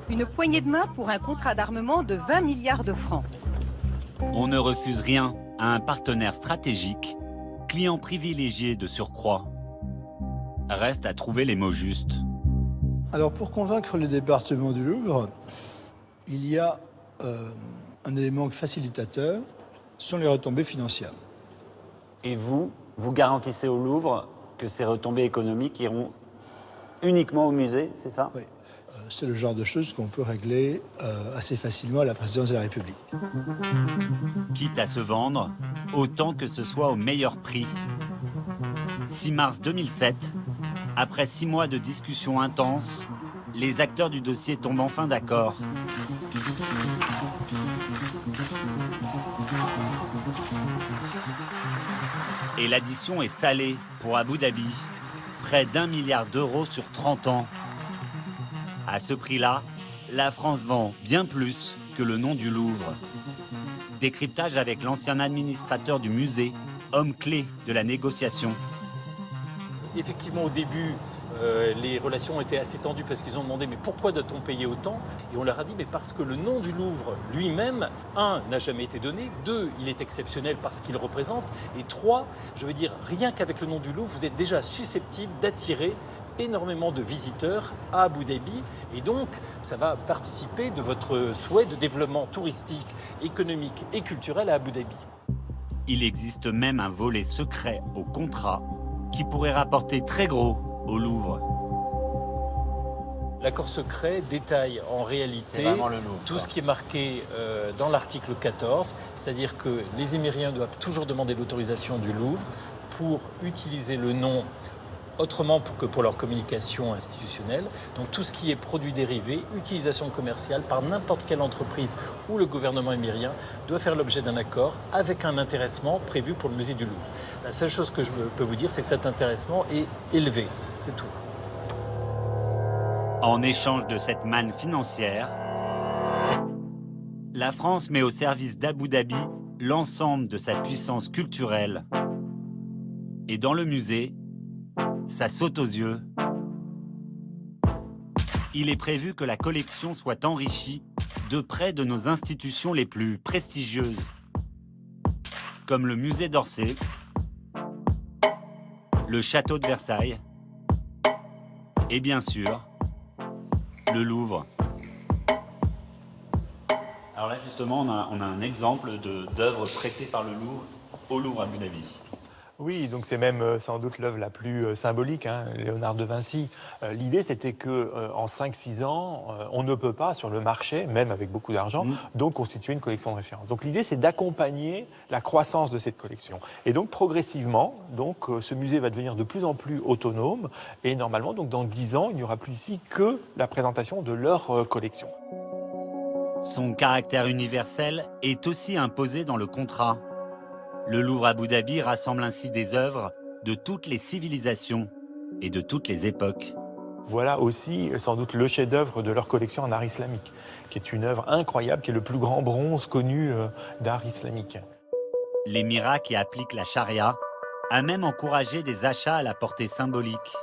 Une poignée de main pour un contrat d'armement de 20 milliards de francs. On ne refuse rien à un partenaire stratégique, client privilégié de surcroît. Reste à trouver les mots justes. Alors pour convaincre le département du Louvre, il y a un élément facilitateur, ce sont les retombées financières. Et vous garantissez au Louvre que ces retombées économiques iront uniquement au musée, c'est ça? Oui. C'est le genre de choses qu'on peut régler assez facilement à la présidence de la République. Quitte à se vendre, autant que ce soit au meilleur prix. 6 mars 2007, après 6 mois de discussions intenses, les acteurs du dossier tombent enfin d'accord. Et l'addition est salée pour Abu Dhabi, près d'1 milliard d'euros sur 30 ans. À ce prix-là, la France vend bien plus que le nom du Louvre. Décryptage avec l'ancien administrateur du musée, homme clé de la négociation. Effectivement, au début, les relations étaient assez tendues parce qu'ils ont demandé « mais pourquoi doit-on payer autant ?» Et on leur a dit « mais parce que le nom du Louvre lui-même, 1, n'a jamais été donné, 2, il est exceptionnel parce qu'il représente, et 3, je veux dire, rien qu'avec le nom du Louvre, vous êtes déjà susceptible d'attirer énormément de visiteurs à Abu Dhabi et donc ça va participer de votre souhait de développement touristique, économique et culturel à Abu Dhabi. » Il existe même un volet secret au contrat qui pourrait rapporter très gros au Louvre. L'accord secret détaille en réalité tout ce qui est marqué dans l'article 14, c'est-à-dire que les Émiriens doivent toujours demander l'autorisation du Louvre pour utiliser le nom autrement que pour leur communication institutionnelle. Donc tout ce qui est produit dérivé, utilisation commerciale par n'importe quelle entreprise ou le gouvernement émirien doit faire l'objet d'un accord avec un intéressement prévu pour le musée du Louvre. La seule chose que je peux vous dire, c'est que cet intéressement est élevé, c'est tout. En échange de cette manne financière, la France met au service d'Abu Dhabi l'ensemble de sa puissance culturelle. Et dans le musée, ça saute aux yeux. Il est prévu que la collection soit enrichie de près de nos institutions les plus prestigieuses, comme le musée d'Orsay, le château de Versailles et bien sûr, le Louvre. Alors là justement, on a un exemple d'œuvre prêtée par le Louvre au Louvre Abu Dhabi. Oui, donc c'est même sans doute l'œuvre la plus symbolique, hein, Léonard de Vinci. L'idée, c'était qu'en 5-6 ans, on ne peut pas, sur le marché, même avec beaucoup d'argent, donc constituer une collection de référence. Donc l'idée, c'est d'accompagner la croissance de cette collection. Et donc progressivement, ce musée va devenir de plus en plus autonome. Et normalement, donc, dans 10 ans, il n'y aura plus ici que la présentation de leur collection. Son caractère universel est aussi imposé dans le contrat. Le Louvre Abu Dhabi rassemble ainsi des œuvres de toutes les civilisations et de toutes les époques. Voilà aussi sans doute le chef-d'œuvre de leur collection en art islamique, qui est une œuvre incroyable, qui est le plus grand bronze connu d'art islamique. L'émirat qui applique la charia a même encouragé des achats à la portée symbolique.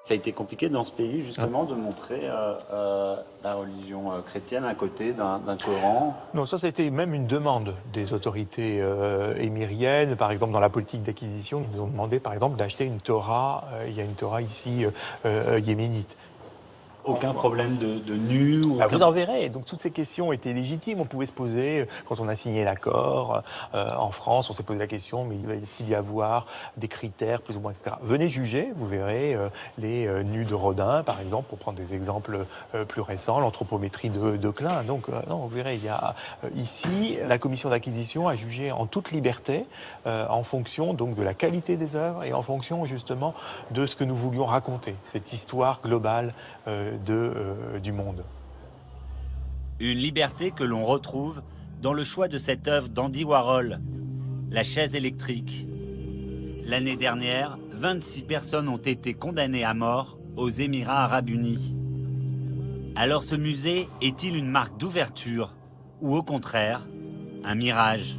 Ça a été compliqué dans ce pays, justement, de montrer la religion chrétienne à côté d'un Coran. Non, ça a été même une demande des autorités émiriennes. Par exemple, dans la politique d'acquisition, ils nous ont demandé, par exemple, d'acheter une Torah. Il y a une Torah ici yéménite. Aucun problème de nu ou... Vous en verrez. Donc toutes ces questions étaient légitimes. On pouvait se poser, quand on a signé l'accord, en France, on s'est posé la question, mais va-t-il y avoir des critères plus ou moins, etc. Venez juger, vous verrez les nus de Rodin, par exemple, pour prendre des exemples plus récents, l'anthropométrie de Klein. Donc non, vous verrez, il y a ici, la commission d'acquisition a jugé en toute liberté, en fonction donc de la qualité des œuvres et en fonction justement de ce que nous voulions raconter, cette histoire globale du monde. Une liberté que l'on retrouve dans le choix de cette œuvre d'Andy Warhol, la chaise électrique. L'année dernière, 26 personnes ont été condamnées à mort aux Émirats arabes unis. Alors ce musée est-il une marque d'ouverture ou au contraire, un mirage ?